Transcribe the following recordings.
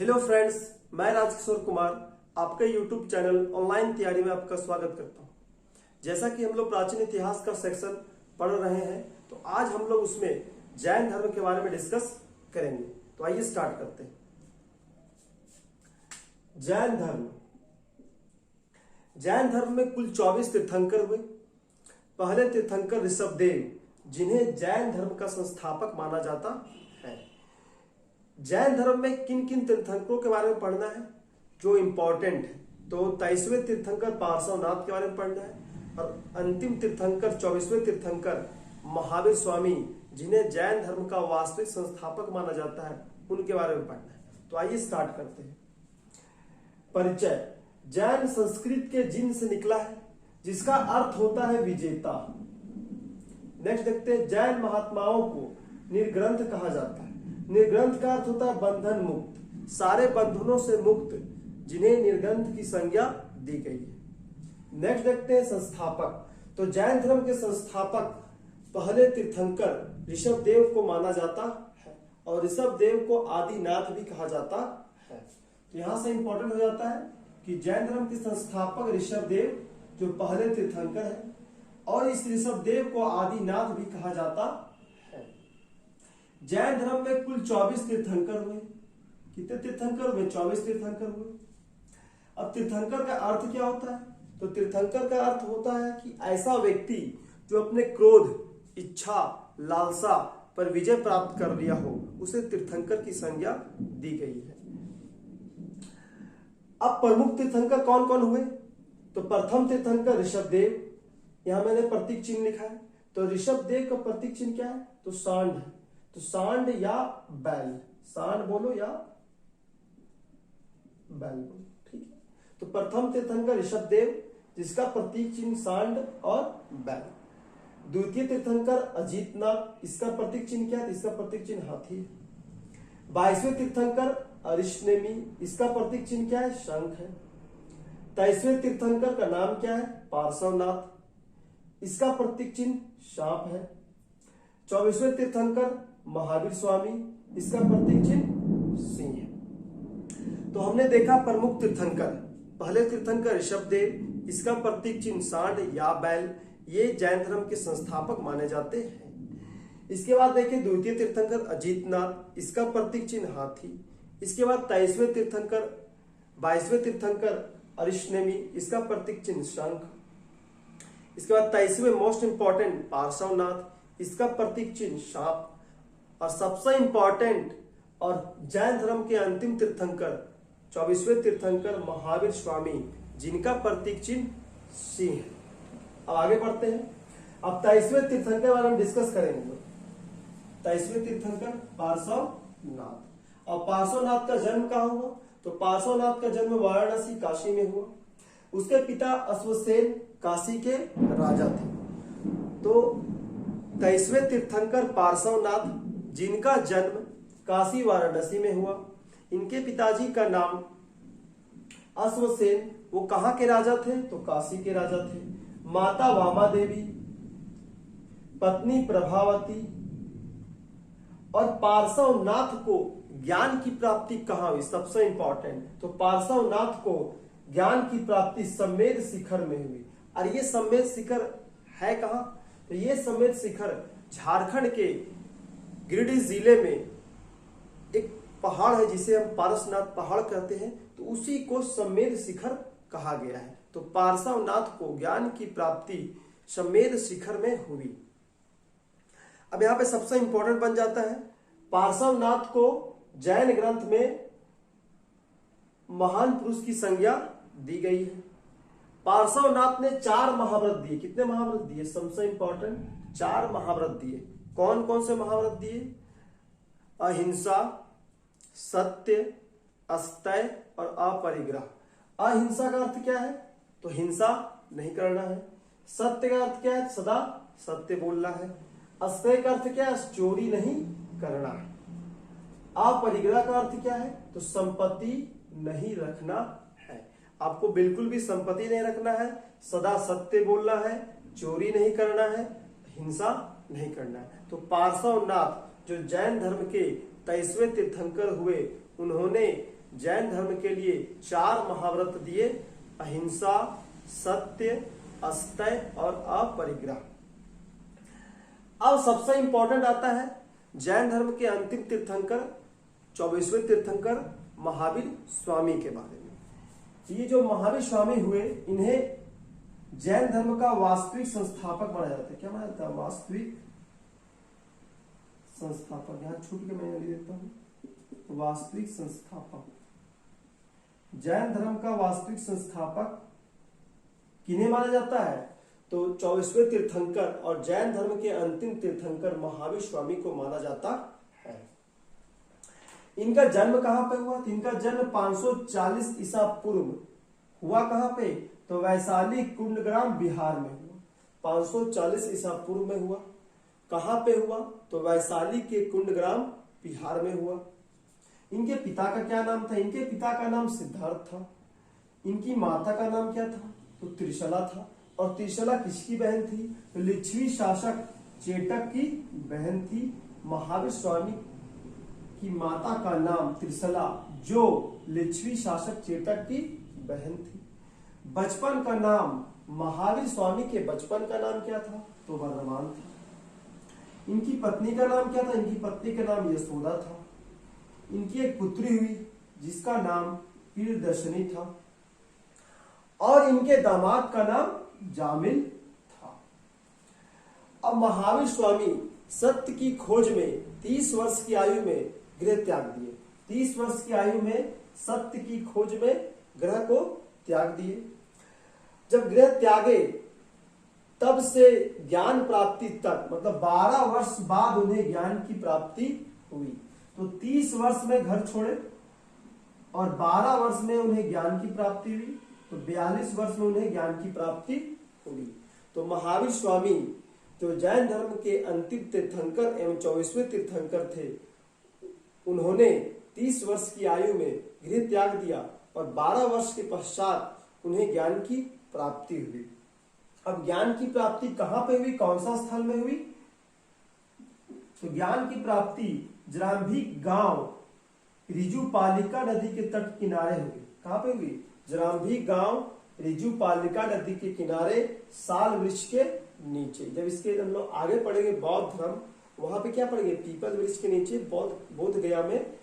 Hello friends, मैं राजकिशोर कुमार आपके YouTube channel online तैयारी में आपका स्वागत करता हूं। जैसा कि हम लोग प्राचीन इतिहास का सेक्शन पढ़ रहे हैं, तो आज हम लोग उसमें जैन धर्म के बारे में डिस्कस करेंगे। तो आइए स्टार्ट करते हैं। जैन धर्म में कुल 24 तीर्थंकर हुए। पहले तीर्थंकर ऋषभदेव, जिन्हें जैन धर्म का संस्थापक माना जाता है। जैन धर्म में किन किन तीर्थंकरों के बारे में पढ़ना है जो इंपॉर्टेंट है, तो 23वें तीर्थंकर पार्श्वनाथ के बारे में पढ़ना है, और अंतिम तीर्थंकर 24वें तीर्थंकर महावीर स्वामी, जिन्हें जैन धर्म का वास्तविक संस्थापक माना जाता है, उनके बारे में पढ़ना है। तो आइए स्टार्ट करते हैं। परिचय। जैन संस्कृत के जिन से निकला है, जिसका अर्थ होता है विजेता। नेक्स्ट देखते हैं, जैन महात्माओं को निर्ग्रंथ कहा जाता है। निर्ग्रंथ का अर्थ होता है बंधन मुक्त, सारे बंधनों से मुक्त, जिन्हें निर्ग्रंथ की संज्ञा दी गई है। नेक्स्ट देखते हैं संस्थापक। तो जैन धर्म के संस्थापक पहले तीर्थंकर ऋषभदेव को माना जाता है, और ऋषभदेव को आदिनाथ भी कहा जाता है। तो यहां से इंपॉर्टेंट हो जाता है कि जैन धर्म के संस्थापक ऋषभदेव जो पहले तीर्थंकर है, और इस ऋषभदेव को आदिनाथ भी कहा जाता है। जैन धर्म में कुल 24 तीर्थंकर हुए। कितने तीर्थंकर हुए? 24 तीर्थंकर हुए। अब तीर्थंकर का अर्थ क्या होता है? तो तीर्थंकर का अर्थ होता है कि ऐसा व्यक्ति जो अपने क्रोध, इच्छा, लालसा पर विजय प्राप्त कर लिया हो, उसे तीर्थंकर की संज्ञा दी गई है। अब प्रमुख तीर्थंकर कौन कौन हुए? तो प्रथम तीर्थंकर ऋषभदेव, यहां मैंने प्रतीक चिन्ह लिखा है। तो ऋषभदेव का प्रतीक चिन्ह क्या है? तो सांड है। तो सांड या बैल, सांड बोलो या बैल बोलो, ठीक है। तो प्रथम तीर्थंकर ऋषभदेव, जिसका प्रतीक चिन्ह सांड और बैल। द्वितीय तीर्थंकर अजितनाथ, इसका प्रतीक चिन्ह क्या है? इसका प्रतीक चिन्ह हाथी है। 22वें तीर्थंकर अरिष्टनेमी, इसका प्रतीक चिन्ह क्या है? शंख है। 23वें तीर्थंकर का नाम क्या है? पार्श्वनाथ, इसका प्रतीक चिन्ह सांप है। 24वें तीर्थंकर महावीर स्वामी, इसका प्रतीक चिन्ह सिंह है। तो हमने देखा प्रमुख तीर्थंकर। पहले तीर्थंकर ऋषभदेव, इसका प्रतीक चिन्ह सांड या बैल, ये जैन धर्म के संस्थापक माने जाते हैं। इसके बाद देखिए द्वितीय तीर्थंकर अजितनाथ, इसका प्रतीक चिन्ह हाथी। इसके बाद 23वें तीर्थंकर 22वें तीर्थंकर अरिष्टनेमी, इसका प्रतीक चिन्ह शंख। इसके बाद 23वें मोस्ट इंपॉर्टेंट पार्श्वनाथ, इसका प्रतीक चिन्ह सांप। और सबसे इंपॉर्टेंट और जैन धर्म के अंतिम तीर्थंकर 24वें तीर्थंकर महावीर स्वामी, जिनका प्रतीक चिन्ह सिंह है। अब आगे बढ़ते हैं। अब 23वें तीर्थंकर के बारे में डिस्कस करेंगे। 23वें तीर्थंकर पार्श्वनाथ। और पार्श्वनाथ का जन्म कहाँ हुआ? तो पार्श्वनाथ का जन्म वाराणसी काशी में हुआ। उसके पिता अश्वसेन काशी के राजा थे। तो 23वें तीर्थंकर पार्श्वनाथ, जिनका जन्म काशी वाराणसी में हुआ, इनके पिताजी का नाम अश्वसेन, वो कहां के राजा थे? तो काशी के राजा थे। माता वामा देवी, पत्नी प्रभावती। और पार्श्वनाथ को ज्ञान की प्राप्ति कहां हुई? सबसे इंपॉर्टेंट, तो पार्श्वनाथ को ज्ञान की प्राप्ति सम्मेद शिखर में हुई। और ये सम्मेद शिखर है कहां? तो ये सम्मेद शिखर झारखंड के गिरिडीह जिले में एक पहाड़ है, जिसे हम पारसनाथ पहाड़ कहते हैं। तो उसी को सम्मेद शिखर कहा गया है। तो पार्श्वनाथ को ज्ञान की प्राप्ति सम्मेद शिखर में हुई। अब यहां पे सबसे इंपॉर्टेंट बन जाता है, पार्श्वनाथ को जैन ग्रंथ में महान पुरुष की संज्ञा दी गई है। पार्श्वनाथ ने 4 महाव्रत दिए। कितने महाव्रत दिए? सबसे इंपॉर्टेंट 4 महाव्रत दिए। कौन कौन से महाव्रत दिए? अहिंसा, सत्य, अस्तय और अपरिग्रह। अहिंसा का अर्थ क्या है? तो हिंसा नहीं करना है। सत्य का अर्थ क्या है? सदा सत्य बोलना है। अस्तय का अर्थ क्या है? चोरी नहीं करना है। अपरिग्रह का अर्थ क्या है? तो संपत्ति नहीं रखना है। आपको बिल्कुल भी संपत्ति नहीं रखना है, सदा सत्य बोलना है, चोरी नहीं करना है, हिंसा नहीं करना है। तो पार्श्वनाथ जो जैन धर्म के 23वें तीर्थंकर हुए, उन्होंने जैन धर्म के लिए 4 महाव्रत दिए, अहिंसा, सत्य, अस्तेय और अपरिग्रह। अब सबसे इंपॉर्टेंट आता है जैन धर्म के अंतिम तीर्थंकर 24वें तीर्थंकर महावीर स्वामी के बारे में। ये जो महावीर स्वामी हुए, इन्हें जैन धर्म का वास्तविक संस्थापक माना जाता है। क्या माना जाता है? वास्तविक संस्थापक। यहां छूट के मैं लिख देता हूं, वास्तविक संस्थापक। जैन धर्म का वास्तविक संस्थापक किन्हें माना जाता है? तो 24वें तीर्थंकर और जैन धर्म के अंतिम तीर्थंकर महावीर स्वामी को माना जाता है। इनका जन्म कहां पे हुआ? इनका जन्म 540 ईसा पूर्व हुआ। कहां पे? तो वैशाली कुंडग्राम बिहार में हुआ। 540 ईसा पूर्व में हुआ। कहां पे हुआ? तो वैशाली के कुंडग्राम बिहार में हुआ। इनके पिता का क्या नाम था? इनके पिता का नाम सिद्धार्थ था। इनकी माता का नाम क्या था? तो त्रिशला था। और त्रिशला किसकी बहन थी? तो लिच्छवी शासक चेटक की बहन थी। महावीर स्वामी की माता का नाम त्रिशला, जो लिच्छवी शासक चेटक की बहन थी। बचपन का नाम, महावीर स्वामी के बचपन का नाम क्या था? तो वर्धमान था। इनकी पत्नी का नाम क्या था? इनकी पत्नी का नाम यशोदा था। इनकी एक पुत्री हुई जिसका नाम प्रियदर्शनी था और इनके दामाद का नाम जामिल था। अब महावीर स्वामी सत्य की खोज में 30 वर्ष की आयु में गृह त्याग दिए। 30 वर्ष की आयु में सत्य की खोज में ग्रह को त्याग दिए। जब गृह त्यागे तब से ज्ञान प्राप्ति तक, मतलब 12 वर्ष बाद उन्हें ज्ञान की प्राप्ति हुई। तो 30 वर्ष में घर छोड़े और 12 वर्ष में उन्हें ज्ञान की प्राप्ति हुई। तो 42 वर्ष में उन्हें ज्ञान की प्राप्ति हुई। तो महावीर स्वामी जो जैन धर्म के अंतिम तीर्थंकर एवं 24वें तीर्थंकर थे, उन्होंने 30 वर्ष की आयु में गृह त्याग दिया और 12 वर्ष के पश्चात उन्हें ज्ञान की प्राप्ति हुई। अब ज्ञान की प्राप्ति कहां पे हुई? कौन सा स्थल में हुई? तो ज्ञान की प्राप्ति जरांभी गांव रिजुपालिका नदी के तट किनारे हुई। कहां पे हुई? जरांभी गांव रिजुपालिका नदी के किनारे साल वृक्ष के नीचे। जब इसके हम लोग आगे पढ़ेंगे बौद्ध धर्म, वहां पे क्या पढ़ेंगे? पीपल वृक्ष के नीचे बोध गया में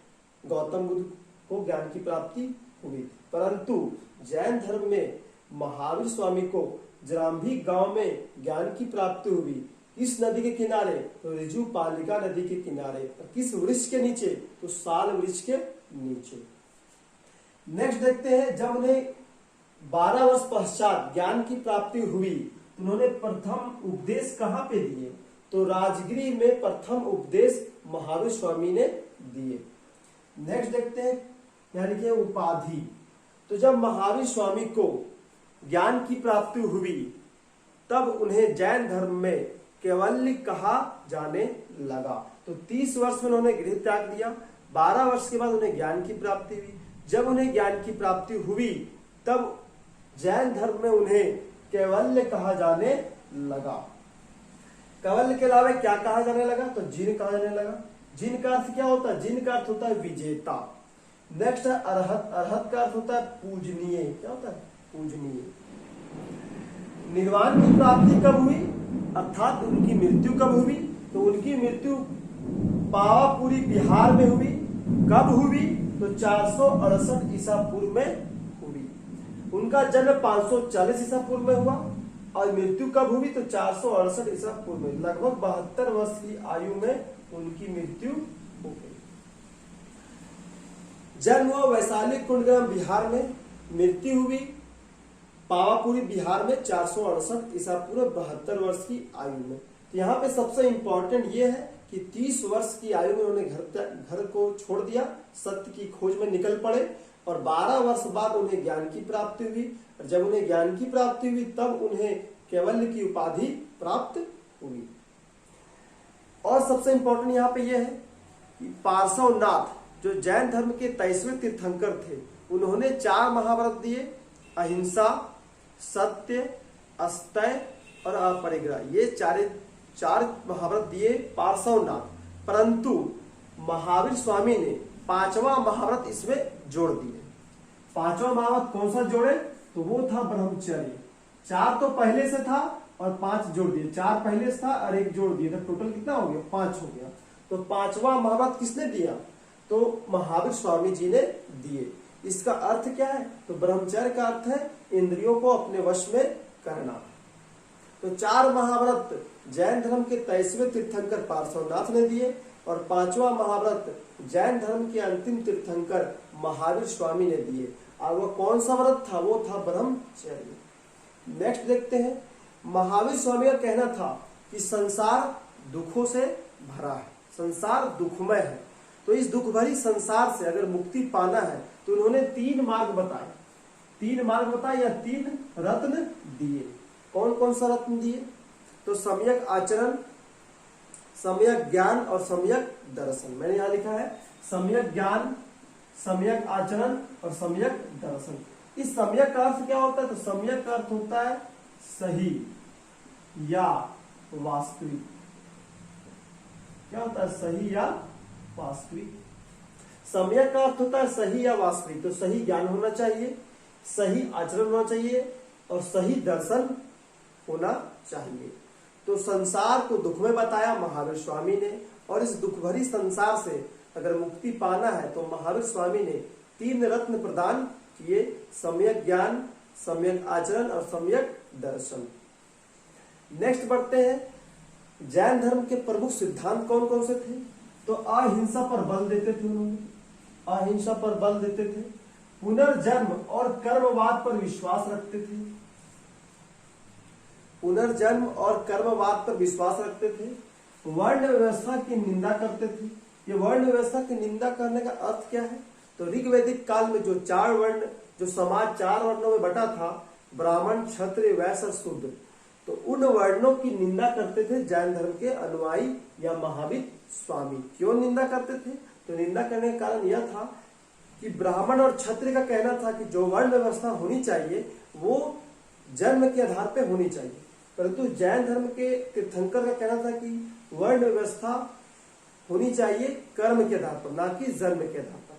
गौतम बुद्ध को ज्ञान की प्राप्ति हुई। परंतु जैन धर्म में महावीर स्वामी को जरांभी गांव में ज्ञान की प्राप्ति हुई। किस नदी के किनारे? तो रिजुपालिका नदी के किनारे। किस वृक्ष के नीचे? तो साल वृक्ष के नीचे। नेक्स्ट देखते हैं, जब उन्हें 12 वर्ष पश्चात ज्ञान की प्राप्ति हुई तो उन्होंने प्रथम उपदेश कहां पे दिए? तो राजगिरी में प्रथम उपदेश महावीर स्वामी ने दिए। नेक्स्ट देखते हैं, यानी कि उपाधि। तो जब महावीर स्वामी को ज्ञान की प्राप्ति हुई तब उन्हें जैन धर्म में केवल्य कहा जाने लगा। तो 30 वर्ष में उन्होंने गृह त्याग दिया। 12 वर्ष के बाद उन्हें ज्ञान की प्राप्ति हुई। जब उन्हें ज्ञान की प्राप्ति हुई तब जैन धर्म में उन्हें केवल्य कहा जाने लगा। केवल्य के अलावा क्या कहा जाने लगा? तो जिन कहा जाने लगा। जिन का अर्थ क्या होता है? जिन का अर्थ होता है विजेता। नेक्स्ट है अरहत। अरहत का अर्थ होता है पूजनीय। क्या होता है? पूजनीय। निर्वाण की प्राप्ति कब हुई? अर्थात उनकी मृत्यु कब हुई? तो उनकी मृत्यु पावापुरी बिहार में हुई। कब हुई? तो 468 ईसा पूर्व में हुई। उनका जन्म 540 ईसा पूर्व में हुआ और मृत्यु कब हुई? तो 468 ईसा पूर्व में। लगभग 72 वर्ष की आयु में उनकी मृत्यु हो गई। जन्म हुआ वैशाली कुंडग्राम बिहार में, मृत्यु हुई पावापुरी बिहार में 468 ईसा पूर्व 72 वर्ष की आयु में। तो यहाँ पे सबसे इंपॉर्टेंट ये है कि 30 वर्ष की आयु में उन्होंने घर को छोड़ दिया, सत्य की खोज में निकल पड़े और 12 वर्ष बाद उन्हें ज्ञान की प्राप्ति हुई। और जब उन्हें ज्ञान की प्राप्ति हुई तब उन्हें केवल्य की उपाधि प्राप्त हुई। और सबसे इंपॉर्टेंट यहाँ पे यह है कि पार्श्वनाथ जो जैन धर्म के 23वें तीर्थंकर थे, उन्होंने 4 महाव्रत दिए, अहिंसा, सत्य, अस्तेय और अपरिग्रह। ये चार महाव्रत दिए पार्श्वनाथ। परंतु महावीर स्वामी ने पांचवा महाव्रत इसमें जोड़ दिए। पांचवा महाव्रत कौन सा जोड़े? तो वो था ब्रह्मचर्य। 4 तो पहले से था और 5 जोड़ दिए। 4 पहले से था और 1 जोड़ दिए, तो टोटल कितना हो गया? 5 हो गया। तो पांचवा महाव्रत किसने दिया? तो महावीर स्वामी जी ने दिए। इसका अर्थ क्या है? तो ब्रह्मचर्य का अर्थ है इंद्रियों को अपने वश में करना। तो 4 महाव्रत जैन धर्म के 23वें तीर्थंकर पार्श्वनाथ ने दिए और 5वां महाव्रत जैन धर्म के अंतिम तीर्थंकर महावीर स्वामी ने दिए। और वो कौन सा व्रत था? वो था ब्रह्मचर्य। नेक्स्ट देखते हैं, महावीर स्वामी का कहना था कि संसार दुखों से भरा है, संसार दुखमय है। तो इस दुख भरी संसार से अगर मुक्ति पाना है तो उन्होंने 3 मार्ग बताए। 3 मार्ग बताए या 3 रत्न दिए। कौन कौन सा रत्न दिए? तो सम्यक आचरण, सम्यक ज्ञान और सम्यक दर्शन। मैंने यहां लिखा है सम्यक ज्ञान, सम्यक आचरण और सम्यक दर्शन। इस सम्यक का अर्थ क्या होता है? तो सम्यक का अर्थ होता है सही या वास्तविक। क्या होता है? सही या वास्तविक। सम्यक का अर्थ होता है सही या वास्तविक। तो सही ज्ञान होना चाहिए, सही आचरण होना चाहिए और सही दर्शन होना चाहिए। तो संसार को दुख में बताया महावीर स्वामी ने, और इस दुख भरी संसार से अगर मुक्ति पाना है तो महावीर स्वामी ने 3 रत्न प्रदान किए, सम्यक ज्ञान, सम्यक आचरण और सम्यक दर्शन। नेक्स्ट बढ़ते हैं, जैन धर्म के प्रमुख सिद्धांत कौन कौन से थे? तो अहिंसा पर बल देते थे उन्होंने, अहिंसा पर बल देते थे। पुनर्जन्म और कर्मवाद पर विश्वास रखते थे, पुनर्जन्म और कर्मवाद पर विश्वास रखते थे। वर्ण व्यवस्था की निंदा करते थे। ये वर्ण व्यवस्था की निंदा करने का अर्थ क्या है? तो ऋग्वैदिक काल में जो 4 वर्ण, जो समाज 4 वर्णों में बटा था, ब्राह्मण, क्षत्रिय, वैश्य और शूद्र, तो उन वर्णों की निंदा करते थे जैन धर्म के अनुयायी या महावीर स्वामी। क्यों निंदा करते थे? तो निंदा करने का कारण यह था कि ब्राह्मण और क्षत्रिय का कहना था कि जो वर्ण व्यवस्था होनी चाहिए वो जन्म के आधार पर होनी चाहिए, परंतु जैन धर्म के तीर्थंकर का कहना था कि वर्ण व्यवस्था होनी चाहिए कर्म के आधार पर, ना कि जन्म के आधार पर।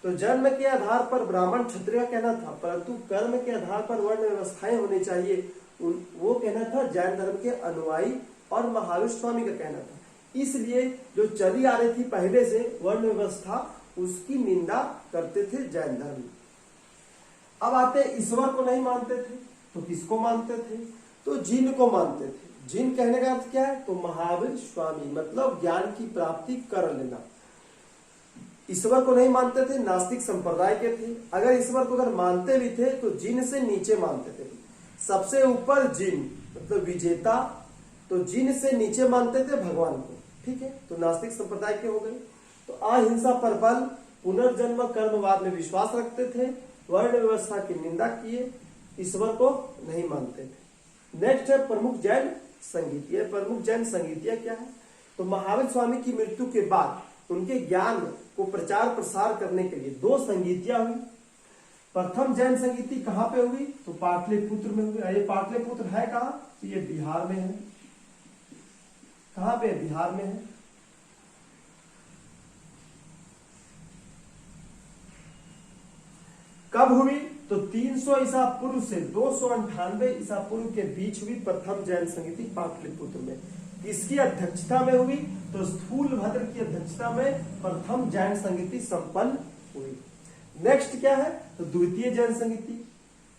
तो जन्म के आधार पर ब्राह्मण क्षत्रिय का कहना था, परंतु कर्म के आधार पर वर्ण व्यवस्थाएं होनी चाहिए, वो कहना था जैन धर्म के अनुयायी और महावीर स्वामी का कहना था। इसलिए जो चली आ रही थी पहले से वर्ण व्यवस्था, उसकी निंदा करते थे जैन धर्म। अब आते ईश्वर को नहीं मानते थे, तो किसको मानते थे? तो जिन को मानते थे। जिन कहने का अर्थ क्या है? तो महावीर स्वामी, मतलब ज्ञान की प्राप्ति कर लेना। ईश्वर को नहीं मानते थे, नास्तिक संप्रदाय के थे। अगर ईश्वर को अगर मानते भी थे तो जिन से नीचे मानते थे। सबसे ऊपर जिन मतलब विजेता, तो जिन से नीचे मानते थे भगवान को। ठीक है, तो नास्तिक संप्रदाय के हो गए। तो अहिंसा पर बल, पुनर्जन्म, कर्मवाद में विश्वास रखते थे, वर्ण व्यवस्था की निंदा किए, ईश्वर को नहीं मानते थे। नेक्स्ट है प्रमुख जैन संगीतिया। प्रमुख जैन संगीतिया क्या है? तो महावीर स्वामी की मृत्यु के बाद उनके ज्ञान को प्रचार प्रसार करने के लिए 2 संगीतिया हुई। प्रथम जैन संगीति कहाँ पे हुई? तो पाटलिपुत्र में हुई। ये पाटलिपुत्र है कहाँ? तो ये बिहार में है। कहाँ पे? बिहार में है। कब हुई? तो 300 ईसा पूर्व से 298 ईसा पूर्व के बीच हुई प्रथम जैन संगीति पाटलिपुत्र में। इसकी अध्यक्षता में हुई, तो स्थूलभद्र की अध्यक्षता में प्रथम जैन संगीति संपन्न हुई। नेक्स्ट क्या है? तो द्वितीय जैन संगीति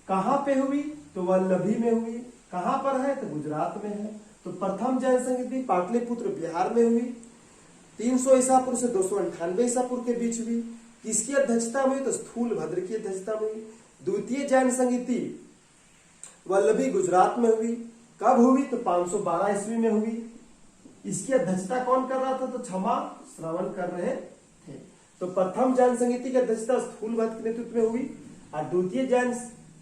कहां पे हुई? तो वल्लभी में हुई। कहां पर है? तो गुजरात में है। तो प्रथम जैन संगीति पाटलिपुत्र बिहार में हुई, 300 ईसा पूर्व से 298 ईसा पूर्व के बीच हुई। किसकी अध्यक्षता में हुई? तो स्थूलभद्र की अध्यक्षता में हुई। द्वितीय जैन संगीति वल्लभी गुजरात में हुई। कब हुई? तो 512 ईस्वी में हुई। इसकी अध्यक्षता कौन कर रहा था? तो क्षमा श्रवण कर रहे थे। तो प्रथम जैन संगीति की अध्यक्षता स्थूलभद्र के नेतृत्व में हुई और द्वितीय जैन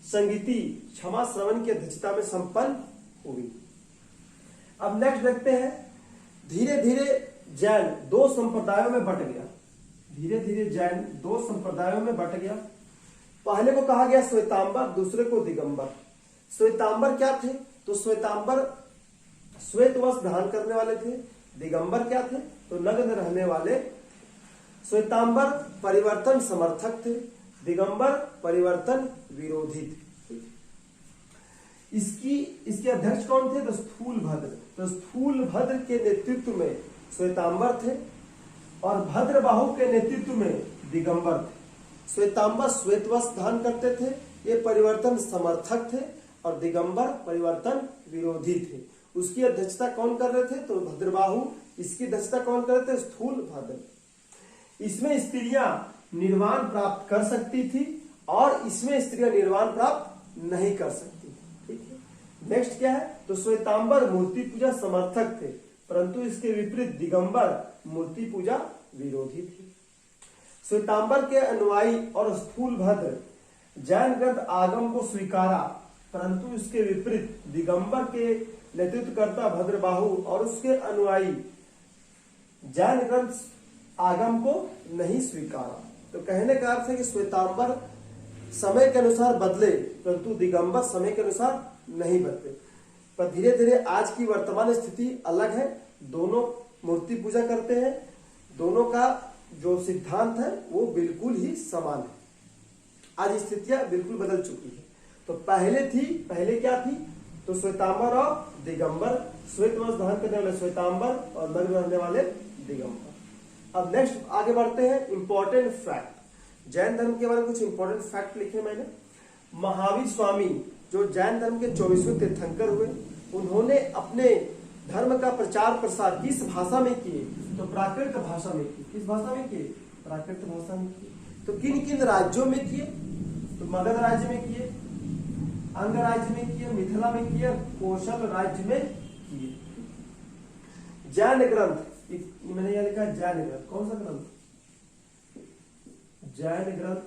संगीति क्षमा श्रवण की अध्यक्षता में संपन्न हुई। अब नेक्स्ट देखते हैं, धीरे धीरे जैन 2 संप्रदायों में बट गया। धीरे धीरे जैन 2 संप्रदायों में बट गया। पहले को कहा गया श्वेतांबर, दूसरे को दिगंबर। श्वेतांबर क्या थे? तो श्वेतांबर श्वेत वस्त्र धारण करने वाले थे। दिगंबर क्या थे? तो नग्न रहने वाले। श्वेतांबर परिवर्तन समर्थक थे, दिगंबर परिवर्तन विरोधी थे। इसके अध्यक्ष कौन थे? तो स्थूलभद्र। तो स्थूलभद्र के नेतृत्व में श्वेतांबर थे और भद्रबाहु के नेतृत्व में दिगंबर थे। श्वेतांबर श्वेत वस्त्र धारण करते थे, ये परिवर्तन समर्थक थे, और दिगंबर परिवर्तन विरोधी थे। उसकी अध्यक्षता कौन कर रहे थे? तो भद्रबाहु। इसकी अध्यक्षता कौन कर रहे थे? स्थूलभद्र। इसमें स्त्रियां निर्वाण प्राप्त कर सकती थी और इसमें स्त्रियां निर्वाण प्राप्त नहीं कर सकती थी। ठीक है, नेक्स्ट क्या है? तो श्वेतांबर मूर्ति पूजा समर्थक थे, परंतु इसके विपरीत दिगंबर मूर्ति पूजा विरोधी थे। श्वेतांबर के अनुयायी और स्थूलभद्र जैन ग्रंथ आगम को स्वीकारा, परंतु इसके विपरीत दिगंबर के नेतृत्वकर्ता भद्रबाहु और उसके अनुयायी जैन ग्रंथ आगम को नहीं स्वीकारा। तो कहने का अर्थ है कि श्वेतांबर समय के अनुसार बदले, परंतु दिगंबर समय के अनुसार नहीं बदले। पर धीरे धीरे आज की वर्तमान स्थिति अलग है, दोनों मूर्ति पूजा करते हैं, दोनों का जो सिद्धांत है वो बिल्कुल ही समान है। आज स्थितियां बिल्कुल बदल चुकी है। तो पहले क्या थी? तो श्वेतांबर और दिगंबर, श्वेत वस्त्र धारण करने वाले श्वेतांबर और नग्न रहने वाले दिगंबर। अब नेक्स्ट आगे बढ़ते हैं। इंपॉर्टेंट फैक्ट, जैन धर्म के बारे में कुछ इंपॉर्टेंट फैक्ट लिखे मैंने। महावीर स्वामी जो जैन धर्म के 24वें तीर्थंकर हुए, उन्होंने अपने धर्म का प्रचार प्रसार किस भाषा में किए? तो प्राकृत भाषा में किए। किस भाषा में किए? प्राकृत भाषा में किए। तो किन किन राज्यों में किए? तो मगध राज्य में किए, अंग राज्य में किए, मिथिला में किए, कौशल राज्य में किए। जैन ग्रंथ, मैंने यह लिखा जैन ग्रंथ, कौन सा ग्रंथ? जैन ग्रंथ।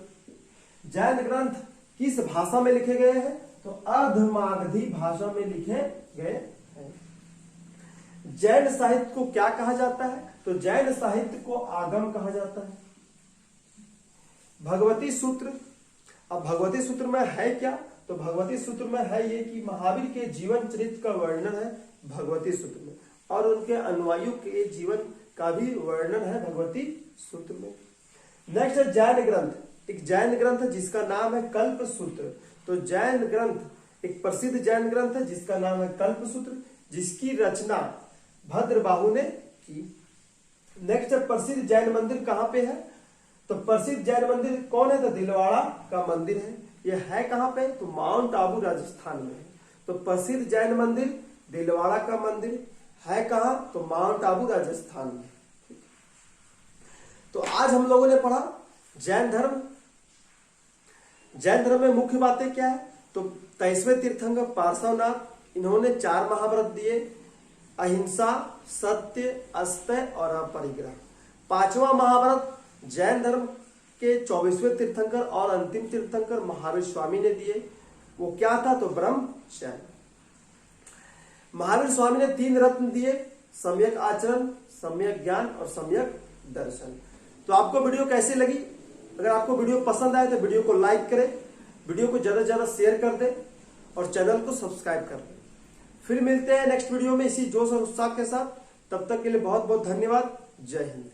जैन ग्रंथ किस भाषा में लिखे गए हैं? तो अर्धमागधी भाषा में लिखे गए हैं। जैन साहित्य को क्या कहा जाता है? तो जैन साहित्य को आगम कहा जाता है। भगवती सूत्र, अब भगवती सूत्र में है क्या? तो भगवती सूत्र में है ये कि महावीर के जीवन चरित्र का वर्णन है भगवती सूत्र में, और उनके अनुयायियों के जीवन का भी वर्णन है भगवती सूत्र में। नेक्स्ट है जैन ग्रंथ। एक जैन ग्रंथ है जिसका नाम है कल्प सूत्र। तो जैन ग्रंथ एक प्रसिद्ध जैन ग्रंथ है जिसका नाम है कल्प सूत्र, जिसकी रचना भद्रबाहु ने की। नेक्स्ट है प्रसिद्ध जैन मंदिर कहाँ पे है? तो प्रसिद्ध जैन मंदिर कौन है? तो दिलवाड़ा का मंदिर है। यह है कहाँ पे? तो माउंट आबू राजस्थान में है। तो प्रसिद्ध जैन मंदिर दिलवाड़ा का मंदिर है कहाँ? तो माउंट आबू राजस्थान में। तो आज हम लोगों ने पढ़ा जैन धर्म। जैन धर्म में मुख्य बातें क्या है? तो 23वें तीर्थंकर पार्श्वनाथ, इन्होंने 4 महाव्रत दिए, अहिंसा, सत्य, अस्तेय और अपरिग्रह। 5वां महाव्रत जैन धर्म के 24वें तीर्थंकर और अंतिम तीर्थंकर महावीर स्वामी ने दिए। वो क्या था? तो ब्रह्मचर्य। महावीर स्वामी ने 3 रत्न दिए, सम्यक आचरण, सम्यक ज्ञान और सम्यक दर्शन। तो आपको वीडियो कैसी लगी? अगर आपको वीडियो पसंद आए तो वीडियो को लाइक करें, वीडियो को ज्यादा से ज्यादा शेयर कर दें और चैनल को सब्सक्राइब कर लें। फिर मिलते हैं नेक्स्ट वीडियो में इसी जोश और उत्साह के साथ। तब तक के लिए बहुत बहुत धन्यवाद। जय हिंद।